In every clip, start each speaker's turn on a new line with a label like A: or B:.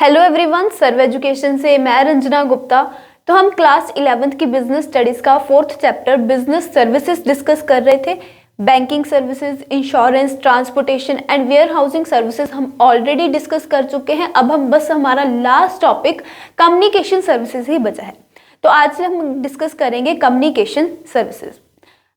A: Hello everyone, सर्व education से मैं रंजना गुप्ता। तो हम क्लास 11th की बिजनेस स्टडीज का 4th chapter business services discuss कर रहे थे। Banking services, insurance, transportation and warehousing services हम ऑलरेडी डिस्कस कर चुके हैं। अब हम बस हमारा लास्ट टॉपिक कम्युनिकेशन सर्विसेज ही बचा है। तो आज से हम डिस्कस करेंगे कम्युनिकेशन सर्विसेज।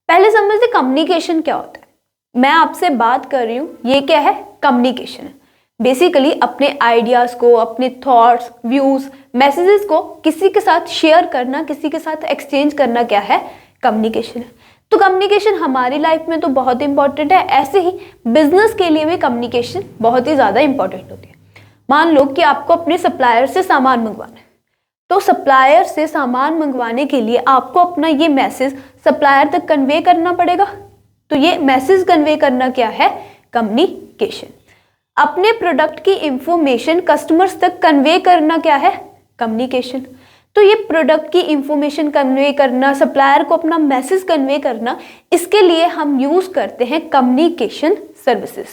A: पहले समझते कम्युनिकेशन क्या होता है। मैं आपसे बात कर रही हूँ, ये क्या है? कम्युनिकेशन है। बेसिकली अपने आइडियाज को, अपने थॉट्स, व्यूज, मैसेजेस को किसी के साथ शेयर करना, किसी के साथ एक्सचेंज करना क्या है? कम्युनिकेशन है। तो कम्युनिकेशन हमारी लाइफ में तो बहुत इंपॉर्टेंट है, ऐसे ही बिजनेस के लिए भी कम्युनिकेशन बहुत ही ज़्यादा इंपॉर्टेंट होती है। मान लो कि आपको अपने सप्लायर से सामान मंगवाना है, तो सप्लायर से सामान मंगवाने के लिए आपको अपना ये मैसेज सप्लायर तक कन्वे करना पड़ेगा। तो ये मैसेज कन्वे करना क्या है? कम्युनिकेशन। अपने प्रोडक्ट की इंफॉर्मेशन कस्टमर्स तक कन्वे करना क्या है? कम्युनिकेशन। तो ये प्रोडक्ट की इंफॉर्मेशन कन्वे करना, सप्लायर को अपना मैसेज कन्वे करना, इसके लिए हम यूज करते हैं कम्युनिकेशन सर्विसेज।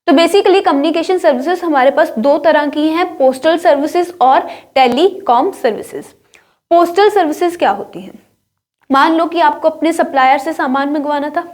A: तो बेसिकली कम्युनिकेशन सर्विसेज हमारे पास दो तरह की हैं, पोस्टल सर्विसेज और टेलीकॉम सर्विसेज। पोस्टल सर्विसेज क्या होती हैं? मान लो कि आपको अपने सप्लायर से सामान मंगवाना था।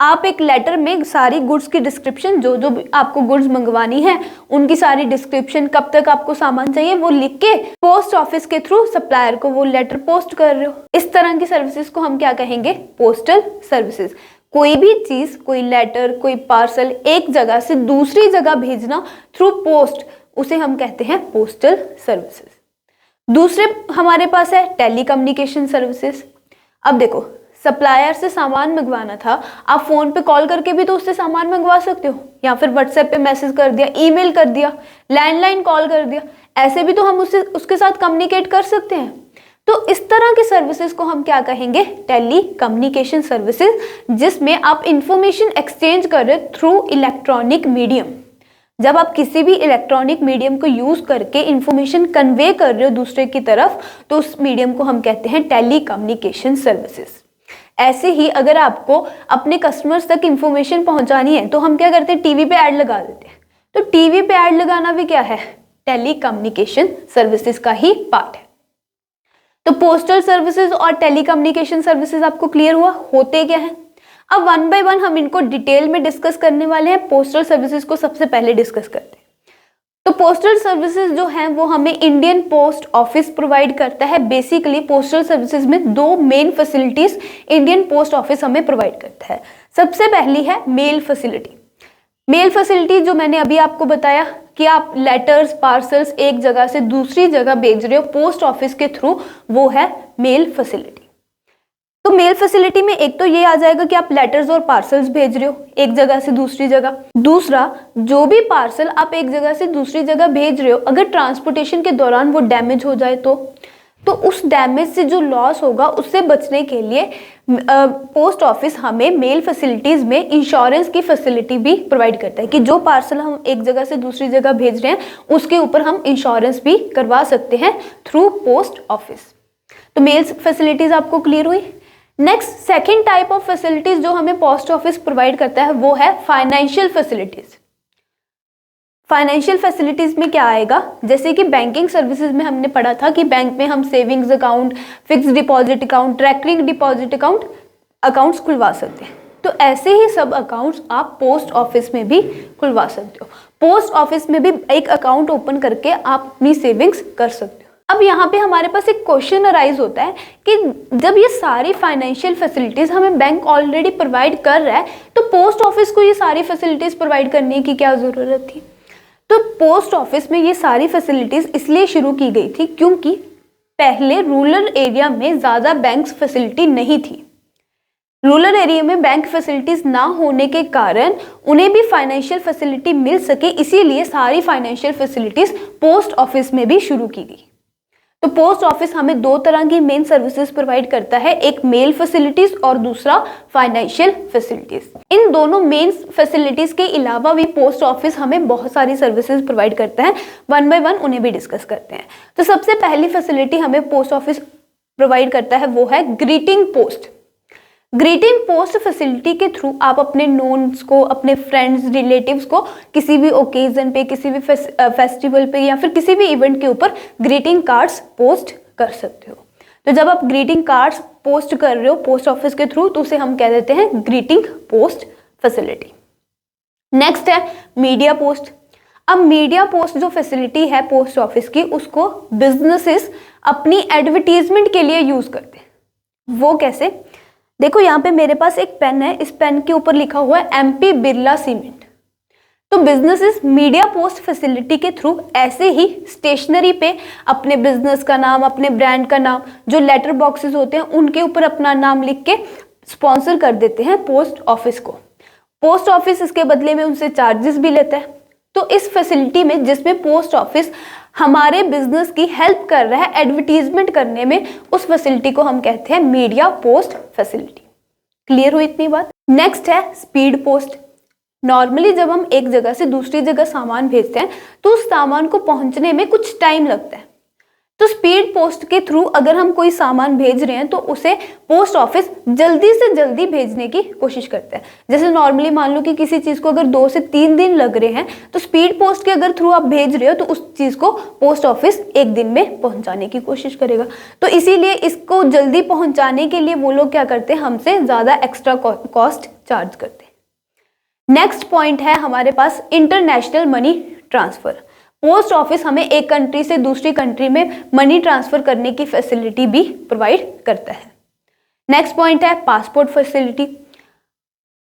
A: आप एक लेटर में सारी गुड्स की डिस्क्रिप्शन, जो जो आपको गुड्स मंगवानी है उनकी सारी डिस्क्रिप्शन, कब तक आपको सामान चाहिए, वो लिख के पोस्ट ऑफिस के थ्रू सप्लायर को वो लेटर पोस्ट कर रहे हो। इस तरह की सर्विसेज को हम क्या कहेंगे? Postal services. कोई भी चीज, कोई लेटर, कोई पार्सल एक जगह से दूसरी जगह भेजना थ्रू पोस्ट, उसे हम कहते हैं पोस्टल सर्विसेज। दूसरे हमारे पास है टेलीकम्युनिकेशन सर्विसेज। अब देखो, सप्लायर से सामान मंगवाना था, आप फोन पे कॉल करके भी तो उससे सामान मंगवा सकते हो, या फिर व्हाट्सएप पे मैसेज कर दिया, ईमेल कर दिया, लैंडलाइन कॉल कर दिया, ऐसे भी तो हम उसके साथ कम्युनिकेट कर सकते हैं। तो इस तरह की सर्विसेज को हम क्या कहेंगे? टेली कम्युनिकेशन सर्विसेज, जिसमें आप इंफॉर्मेशन एक्सचेंज कर रहे थ्रू इलेक्ट्रॉनिक मीडियम। जब आप किसी भी इलेक्ट्रॉनिक मीडियम को यूज करके इंफॉर्मेशन कन्वे कर रहे हो दूसरे की तरफ, तो उस मीडियम को हम कहते हैं टेली कम्युनिकेशन सर्विसेज। ऐसे ही अगर आपको अपने कस्टमर्स तक इंफॉर्मेशन पहुंचानी है तो हम क्या करते हैं? टीवी पे ऐड लगा देते हैं। तो टीवी पे ऐड लगाना भी क्या है? टेली कम्युनिकेशन सर्विसेज का ही पार्ट है। तो पोस्टल सर्विसेज और टेली कम्युनिकेशन सर्विसेज आपको क्लियर हुआ होते क्या है? अब वन बाय वन हम इनको डिटेल में डिस्कस करने वाले हैं। पोस्टल सर्विसेज को सबसे पहले डिस्कस करते हैं। तो पोस्टल सर्विसेज जो हैं वो हमें इंडियन पोस्ट ऑफिस प्रोवाइड करता है। बेसिकली पोस्टल सर्विसेज में दो main facilities Indian post office हमें प्रोवाइड करता है। सबसे पहली है मेल फैसिलिटी। मेल फैसिलिटी जो मैंने अभी आपको बताया कि आप लेटर्स, पार्सल्स एक जगह से दूसरी जगह भेज रहे हो पोस्ट ऑफिस के थ्रू, वो है मेल फैसिलिटी। तो मेल फैसिलिटी में एक तो ये आ जाएगा कि आप लेटर्स और पार्सल्स भेज रहे हो एक जगह से दूसरी जगह। दूसरा, जो भी पार्सल आप एक जगह से दूसरी जगह भेज रहे हो, अगर ट्रांसपोर्टेशन के दौरान वो डैमेज हो जाए तो उस डैमेज से जो लॉस होगा उससे बचने के लिए पोस्ट ऑफिस हमें मेल फैसिलिटीज में इंश्योरेंस की फैसिलिटी भी प्रोवाइड करता है कि जो पार्सल हम एक जगह से दूसरी जगह भेज रहे हैं उसके ऊपर हम इंश्योरेंस भी करवा सकते हैं थ्रू पोस्ट ऑफिस। तो मेल फैसिलिटीज आपको क्लियर हुई। Next, second type of facilities जो हमें पोस्ट ऑफिस प्रोवाइड करता है वो है फाइनेंशियल फैसिलिटीज। फाइनेंशियल फैसिलिटीज में क्या आएगा? जैसे कि बैंकिंग सर्विसेज में हमने पढ़ा था कि बैंक में हम savings account, fixed deposit account, recurring deposit accounts खुलवा सकते हैं। तो ऐसे ही सब अकाउंट्स आप पोस्ट ऑफिस में भी खुलवा सकते हो। पोस्ट ऑफिस में भी एक अकाउंट ओपन करके आप अपनी सेविंग्स कर सकते हो। अब यहाँ पे हमारे पास एक क्वेश्चन अराइज होता है कि जब ये सारी फाइनेंशियल फैसिलिटीज हमें बैंक ऑलरेडी प्रोवाइड कर रहा है, तो पोस्ट ऑफिस को ये सारी फैसिलिटीज प्रोवाइड करने की क्या जरूरत थी? तो पोस्ट ऑफिस में ये सारी फैसिलिटीज इसलिए शुरू की गई थी क्योंकि पहले रूरल एरिया में ज्यादा बैंक फैसिलिटी नहीं थी। रूरल एरिया में बैंक फैसिलिटीज ना होने के कारण उन्हें भी फाइनेंशियल फैसिलिटी मिल सके, इसीलिए सारी फाइनेंशियल फैसिलिटीज पोस्ट ऑफिस में भी शुरू की गई। तो पोस्ट ऑफिस हमें दो तरह की मेन सर्विसेज प्रोवाइड करता है, एक मेल फैसिलिटीज और दूसरा फाइनेंशियल फैसिलिटीज। इन दोनों मेन फैसिलिटीज के अलावा भी पोस्ट ऑफिस हमें बहुत सारी सर्विसेज प्रोवाइड करता है। वन बाय वन उन्हें भी डिस्कस करते हैं। तो सबसे पहली फैसिलिटी हमें पोस्ट ऑफिस प्रोवाइड करता है वो है greeting post. Greeting post facility के थ्रू आप अपने नोन्स को, अपने फ्रेंड्स, रिलेटिव्स को किसी भी ओकेजन पे, किसी भी फेस्टिवल पे या फिर किसी भी इवेंट के ऊपर ग्रीटिंग कार्ड्स पोस्ट कर सकते हो। तो जब आप ग्रीटिंग कार्ड्स पोस्ट कर रहे हो पोस्ट ऑफिस के थ्रू, तो उसे हम कह देते हैं ग्रीटिंग पोस्ट फैसिलिटी। नेक्स्ट है मीडिया पोस्ट। अब मीडिया पोस्ट जो फैसिलिटी है पोस्ट ऑफिस की, उसको बिजनेसेस अपनी एडवर्टीजमेंट के लिए यूज करते हैं। वो कैसे? देखो यहाँ पे मेरे पास एक पेन है, इस पेन के ऊपर लिखा हुआ है MP बिरला सीमेंट। तो बिजनेसेस मीडिया पोस्ट फैसिलिटी के थ्रू ऐसे ही स्टेशनरी पे अपने बिजनेस का नाम, अपने ब्रांड का नाम, जो लेटर बॉक्सेस होते हैं उनके ऊपर अपना नाम लिख के स्पॉन्सर कर देते हैं पोस्ट ऑफिस को। पोस्ट ऑफिस इसके बदले में उनसे चार्जेस भी लेता है। तो इस फैसिलिटी में, जिसमें पोस्ट ऑफिस हमारे बिजनेस की हेल्प कर रहा है एडवर्टीजमेंट करने में, उस फैसिलिटी को हम कहते हैं मीडिया पोस्ट फैसिलिटी। क्लियर हुई इतनी बात? नेक्स्ट है स्पीड पोस्ट। नॉर्मली जब हम एक जगह से दूसरी जगह सामान भेजते हैं तो उस सामान को पहुंचने में कुछ टाइम लगता है। तो स्पीड पोस्ट के थ्रू अगर हम कोई सामान भेज रहे हैं तो उसे पोस्ट ऑफिस जल्दी से जल्दी भेजने की कोशिश करता है। जैसे नॉर्मली मान लो कि किसी चीज़ को अगर 2 से 3 दिन लग रहे हैं, तो स्पीड पोस्ट के अगर थ्रू आप भेज रहे हो तो उस चीज़ को पोस्ट ऑफिस 1 दिन में पहुंचाने की कोशिश करेगा। तो इसीलिए इसको जल्दी पहुंचाने के लिए वो लोग क्या करते हैं, हमसे ज़्यादा एक्स्ट्रा कॉस्ट चार्ज करते हैं। नेक्स्ट पॉइंट है हमारे पास international money transfer. Post office हमें एक कंट्री से दूसरी कंट्री में मनी ट्रांसफर करने की फैसिलिटी भी प्रोवाइड करता है। नेक्स्ट पॉइंट है पासपोर्ट फैसिलिटी।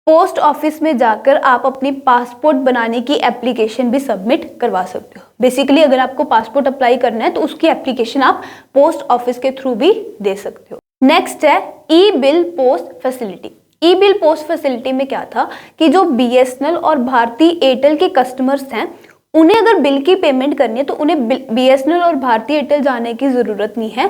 A: पोस्ट ऑफिस में जाकर आप अपनी पासपोर्ट बनाने की एप्लीकेशन भी सबमिट करवा सकते हो। बेसिकली अगर आपको पासपोर्ट अप्लाई करना है तो उसकी एप्लीकेशन आप पोस्ट ऑफिस के थ्रू भी दे सकते हो। नेक्स्ट है ई बिल पोस्ट फैसिलिटी। ई बिल पोस्ट फैसिलिटी में क्या था कि जो BSNL और भारती एयरटेल के कस्टमर्स हैं, उन्हें अगर बिल की पेमेंट करनी है तो उन्हें BSNL और भारती एयरटेल जाने की ज़रूरत नहीं है।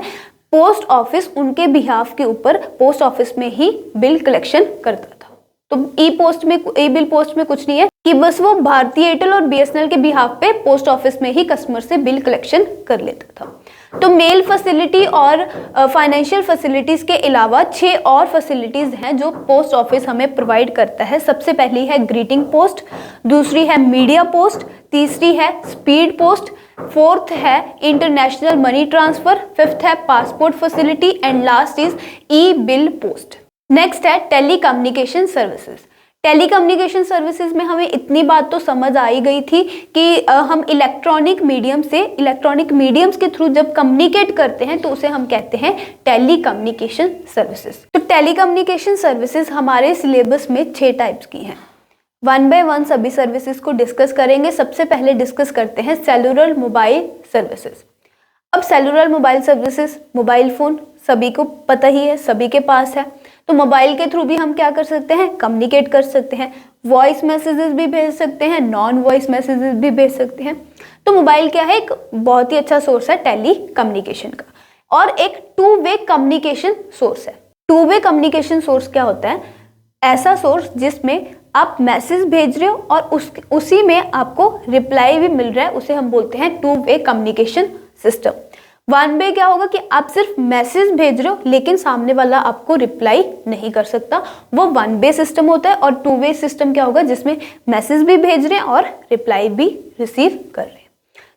A: पोस्ट ऑफिस उनके बिहाफ के ऊपर पोस्ट ऑफिस में ही बिल कलेक्शन करता था। तो ई बिल पोस्ट में कुछ नहीं है कि बस वो भारती एयरटेल और BSNL के बिहाफ पे पोस्ट ऑफिस में ही कस्टमर से बिल कलेक्शन कर लेता था। तो मेल फैसिलिटी और फाइनेंशियल फैसिलिटीज़ के अलावा 6 और फैसिलिटीज़ हैं जो पोस्ट ऑफिस हमें प्रोवाइड करता है। सबसे पहली है ग्रीटिंग पोस्ट, दूसरी है मीडिया पोस्ट, तीसरी है स्पीड पोस्ट, फोर्थ है इंटरनेशनल मनी ट्रांसफ़र, फिफ्थ है passport facility and last is E bill post. Next है telecommunication services. Telecommunication services में हमें इतनी बात तो समझ आई गई थी कि हम इलेक्ट्रॉनिक मीडियम्स के थ्रू जब कम्युनिकेट करते हैं तो उसे हम कहते हैं टेली कम्युनिकेशन सर्विसेज। तो टेली कम्युनिकेशन सर्विसेज हमारे सिलेबस में 6 टाइप्स की हैं। 1 बाय 1 सभी सर्विसेज को डिस्कस करेंगे। सबसे पहले डिस्कस करते हैं सेलुलर मोबाइल सर्विसेज। अब cellular mobile services, mobile phone सभी को पता ही है, सभी के पास है। तो मोबाइल के थ्रू भी हम क्या कर सकते हैं, कम्युनिकेट कर सकते हैं। वॉइस मैसेजेस भी भेज सकते हैं, नॉन वॉइस मैसेजेस भी भेज सकते हैं। तो मोबाइल क्या है, एक बहुत ही अच्छा सोर्स है टेली कम्युनिकेशन का, और एक 2 वे कम्युनिकेशन सोर्स है। 2 वे कम्युनिकेशन सोर्स क्या होता है, ऐसा सोर्स जिसमें आप मैसेज भेज रहे हो और उसी में आपको रिप्लाई भी मिल रहा है, उसे हम बोलते हैं 2 वे कम्युनिकेशन सिस्टम। 1 वे क्या होगा कि आप सिर्फ मैसेज भेज रहे हो लेकिन सामने वाला आपको रिप्लाई नहीं कर सकता, वो 1 वे सिस्टम होता है। और 2 वे सिस्टम क्या होगा, जिसमें मैसेज भी भेज रहे हैं और रिप्लाई भी रिसीव कर रहे हैं।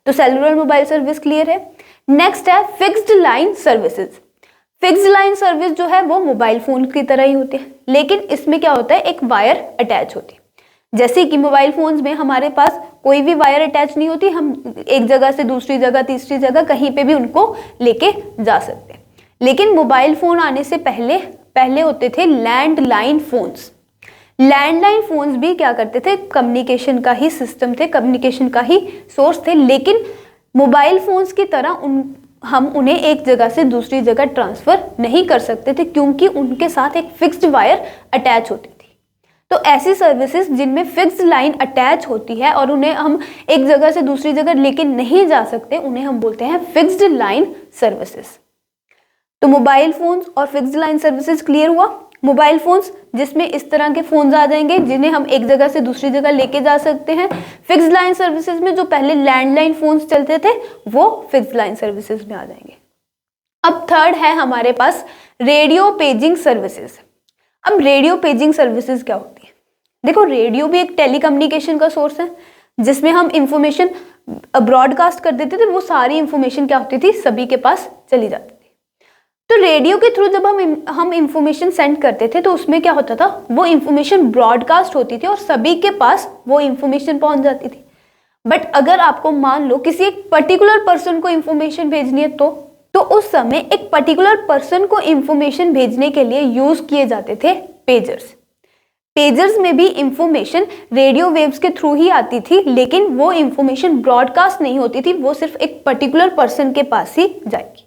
A: तो सेलुलर मोबाइल सर्विस क्लियर है। नेक्स्ट है fixed line services. Fixed line service जो है वो मोबाइल फोन की तरह ही होती है, लेकिन इसमें क्या होता है, एक वायर अटैच होती है। जैसे कि मोबाइल फोन्स में हमारे पास कोई भी वायर अटैच नहीं होती, हम एक जगह से दूसरी जगह, तीसरी जगह कहीं पे भी उनको लेके जा सकते हैं। लेकिन मोबाइल फोन आने से पहले होते थे लैंडलाइन फोन्स। लैंडलाइन फोन्स भी क्या करते थे, कम्युनिकेशन का ही सिस्टम थे, कम्युनिकेशन का ही सोर्स थे। लेकिन मोबाइल फोन्स की तरह हम उन्हें एक जगह से दूसरी जगह ट्रांसफर नहीं कर सकते थे, क्योंकि उनके साथ एक फिक्स्ड वायर अटैच होती थी। तो ऐसी सर्विसेज जिनमें फिक्स्ड लाइन अटैच होती है और उन्हें हम एक जगह से दूसरी जगह लेके नहीं जा सकते, उन्हें हम बोलते हैं फिक्स्ड लाइन सर्विसेज। तो मोबाइल फोन्स और फिक्स्ड लाइन सर्विसेज क्लियर हुआ। मोबाइल फोन्स जिसमें इस तरह के फोन्स आ जाएंगे जिन्हें हम एक जगह से दूसरी जगह लेके जा सकते हैं। फिक्स्ड लाइन सर्विसेज में जो पहले लैंडलाइन फोन्स चलते थे वो फिक्स्ड लाइन सर्विसेज में आ जाएंगे। अब थर्ड है हमारे पास रेडियो पेजिंग सर्विसेज। अब रेडियो पेजिंग सर्विसेज क्या होती है? देखो, रेडियो भी एक टेलीकम्युनिकेशन का सोर्स है जिसमें हम इंफॉर्मेशन ब्रॉडकास्ट कर देते थे। वो सारी इंफॉर्मेशन क्या होती थी, सभी के पास चली जाती थी। तो रेडियो के थ्रू जब हम इंफॉर्मेशन सेंड करते थे तो उसमें क्या होता था, वो इंफॉर्मेशन ब्रॉडकास्ट होती थी और सभी के पास वो इंफॉर्मेशन पहुंच जाती थी। बट अगर आपको मान लो किसी एक पर्टिकुलर पर्सन को इंफॉर्मेशन भेजनी है तो उस समय एक पर्टिकुलर पर्सन को इंफॉर्मेशन भेजने के लिए यूज किए जाते थे पेजर्स। पेजर्स में भी इंफॉर्मेशन रेडियो वेव्स के थ्रू ही आती थी, लेकिन वो इंफॉर्मेशन ब्रॉडकास्ट नहीं होती थी, वो सिर्फ एक पर्टिकुलर पर्सन के पास ही जाएगी।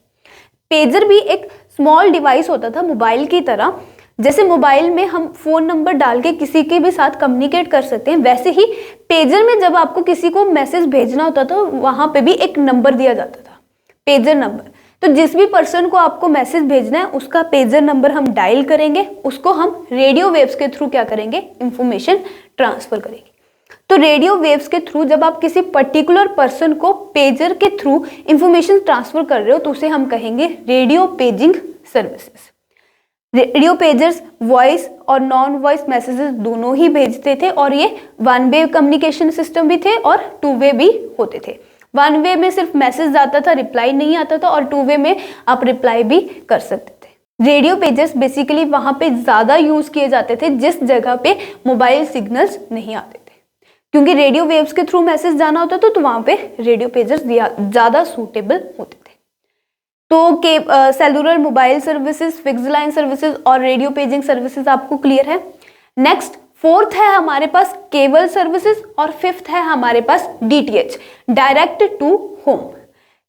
A: पेजर भी एक स्मॉल डिवाइस होता था मोबाइल की तरह। जैसे मोबाइल में हम फोन नंबर डाल के किसी के भी साथ कम्युनिकेट कर सकते हैं, वैसे ही पेजर में जब आपको किसी को मैसेज भेजना होता था वहां पे भी एक नंबर दिया जाता था, पेजर नंबर। तो जिस भी पर्सन को आपको मैसेज भेजना है उसका पेजर नंबर हम डायल करेंगे, उसको हम रेडियो वेव्स के थ्रू क्या करेंगे, इंफॉर्मेशन ट्रांसफर करेंगे। तो रेडियो वेव्स के थ्रू जब आप किसी पर्टिकुलर पर्सन को पेजर के थ्रू इंफॉर्मेशन ट्रांसफर कर रहे हो तो उसे हम कहेंगे radio paging services. Radio pagers voice और नॉन वॉइस मैसेजेस दोनों ही भेजते थे और ये वन वे कम्युनिकेशन सिस्टम भी थे और टू वे भी होते थे। वन वे में सिर्फ मैसेज जाता था, रिप्लाई नहीं आता था, और टू वे में आप रिप्लाई भी कर सकते थे। रेडियो पेजर्स बेसिकली वहां पे ज्यादा यूज किए जाते थे जिस जगह पे मोबाइल सिग्नल्स नहीं आते थे, क्योंकि रेडियो वेव्स के थ्रू मैसेज जाना होता था तो वहां पे रेडियो पेजर्स ज्यादा सूटेबल होते थे। तो cellular mobile services, fixed line services और रेडियो पेजिंग सर्विसेज आपको क्लियर है। नेक्स्ट फोर्थ है हमारे पास केबल सर्विसेज और फिफ्थ है हमारे पास DTH, direct to home.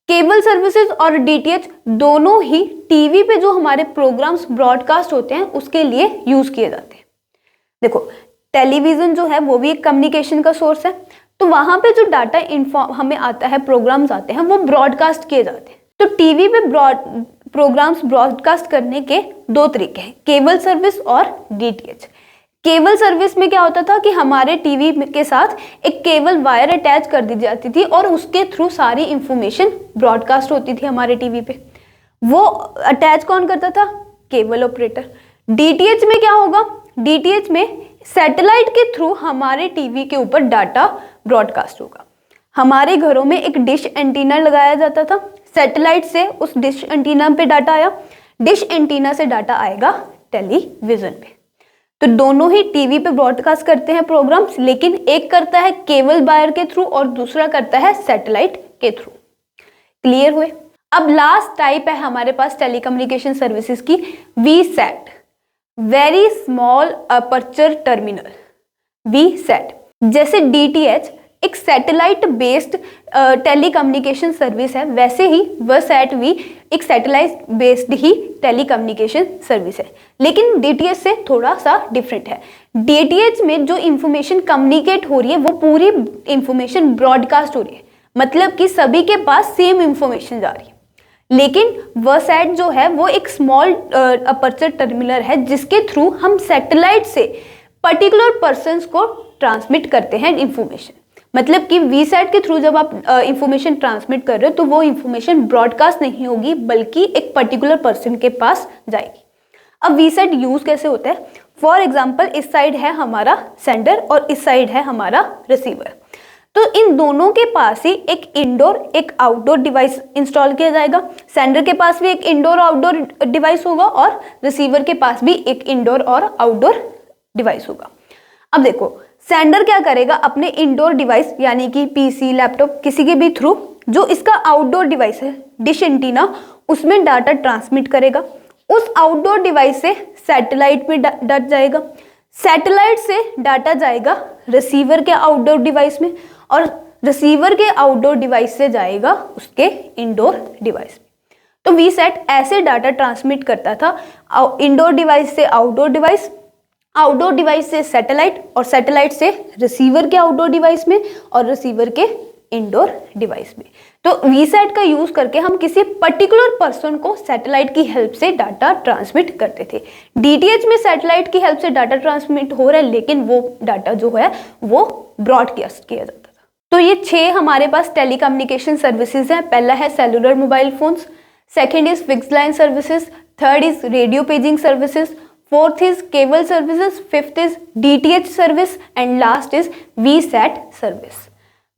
A: Cable services और डीटीएच दोनों ही टीवी पे जो हमारे प्रोग्राम्स ब्रॉडकास्ट होते हैं उसके लिए यूज किए जाते हैं। देखो, टेलीविजन जो है वो भी एक कम्युनिकेशन का सोर्स है, तो वहां पे जो डाटा हमें आता है, प्रोग्राम्स आते हैं, वो ब्रॉडकास्ट किए जाते हैं। तो टीवी पे प्रोग्राम्स ब्रॉडकास्ट करने के दो तरीके हैं, केबल सर्विस और डीटीएच। केबल सर्विस में क्या होता था कि हमारे टीवी के साथ एक केबल वायर अटैच कर दी जाती थी और उसके थ्रू सारी इंफॉर्मेशन ब्रॉडकास्ट होती थी हमारे टीवी पे। वो अटैच कौन करता था, केबल ऑपरेटर। डीटीएच में क्या होगा, डीटीएच में सैटेलाइट के थ्रू हमारे टीवी के ऊपर डाटा ब्रॉडकास्ट होगा। हमारे घरों में एक डिश एंटीना लगाया जाता था, सैटेलाइट से उस डिश एंटीना पे डाटा आया, डिश एंटीना से डाटा आएगा टेलीविजन पे। तो दोनों ही टीवी पे ब्रॉडकास्ट करते हैं प्रोग्राम्स, लेकिन एक करता है केबल वायर के थ्रू और दूसरा करता है सैटेलाइट के थ्रू। क्लियर हुए? अब लास्ट टाइप है हमारे पास टेलीकम्युनिकेशन सर्विसेज की, VSAT, very small aperture terminal. VSAT जैसे डीटीएच एक सैटेलाइट बेस्ड टेलीकम्युनिकेशन सर्विस है, वैसे ही वीसैट भी एक सैटेलाइट बेस्ड ही टेलीकम्युनिकेशन सर्विस है, लेकिन डीटीएच से थोड़ा सा डिफरेंट है। डीटीएच में जो इंफॉर्मेशन कम्युनिकेट हो रही है वो पूरी इंफॉर्मेशन ब्रॉडकास्ट हो रही है, मतलब कि सभी के पास सेम इंफॉर्मेशन जा रही है। लेकिन वीसैट जो है वो एक स्मॉल अपर्चर टर्मिनल है जिसके थ्रू हम सैटेलाइट से पर्टिकुलर पर्सन्स को ट्रांसमिट करते हैं इंफॉर्मेशन। मतलब कि वीसैट के थ्रू जब आप इंफॉर्मेशन ट्रांसमिट कर रहे हो तो वो इंफॉर्मेशन ब्रॉडकास्ट नहीं होगी बल्कि एक पर्टिकुलर पर्सन के पास जाएगी। अब वीसैट यूज कैसे होता है, फॉर एग्जांपल इस साइड है हमारा सेंडर और इस साइड है हमारा रिसीवर, तो इन दोनों के पास ही एक इंडोर एक आउटडोर डिवाइस इंस्टॉल किया जाएगा। सेंडर के पास भी एक इंडोर आउटडोर डिवाइस होगा और रिसीवर के पास भी एक इंडोर और आउटडोर डिवाइस होगा। अब देखो, सेंडर क्या करेगा, अपने इंडोर डिवाइस यानी कि पीसी, लैपटॉप, किसी के भी थ्रू जो इसका आउटडोर डिवाइस है डिश एंटीना, उसमें डाटा ट्रांसमिट करेगा। उस आउटडोर डिवाइस से सैटेलाइट में डाटा जाएगा, सैटेलाइट से डाटा जाएगा रिसीवर के आउटडोर डिवाइस में और रिसीवर के आउटडोर डिवाइस से जाएगा उसके इंडोर डिवाइस में। तो वीसैट ऐसे डाटा ट्रांसमिट करता था, इंडोर डिवाइस से आउटडोर डिवाइस, आउटडोर डिवाइस से सैटेलाइट और सैटेलाइट से रिसीवर के आउटडोर डिवाइस में और रिसीवर के इंडोर डिवाइस में। तो वीसैट का यूज करके हम किसी पर्टिकुलर पर्सन को सैटेलाइट की हेल्प से डाटा ट्रांसमिट करते थे। डीटीएच में सैटेलाइट की हेल्प से डाटा ट्रांसमिट हो रहा है, लेकिन वो डाटा जो है वो ब्रॉडकास्ट किया जाता था। तो ये 6 हमारे पास टेलीकम्युनिकेशन सर्विसेज हैं। पहला है cellular mobile phones, second is fixed line services, third is radio paging services, fourth is cable services, fifth is DTH service and last is VSAT service.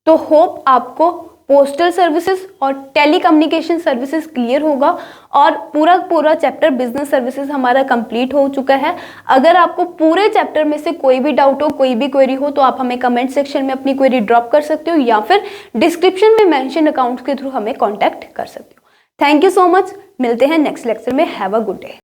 A: तो होप आपको पोस्टल सर्विसेज और telecommunication services clear होगा और पूरा chapter business services हमारा complete हो चुका है। अगर आपको पूरे चैप्टर में से कोई भी डाउट हो, कोई भी क्वेरी हो, तो आप हमें कमेंट सेक्शन में अपनी क्वेरी ड्रॉप कर सकते हो या फिर डिस्क्रिप्शन में मेंशन अकाउंट्स के थ्रू हमें कॉन्टैक्ट कर सकते हो। थैंक यू सो मच, मिलते हैं नेक्स्ट लेक्चर में। Have a good day.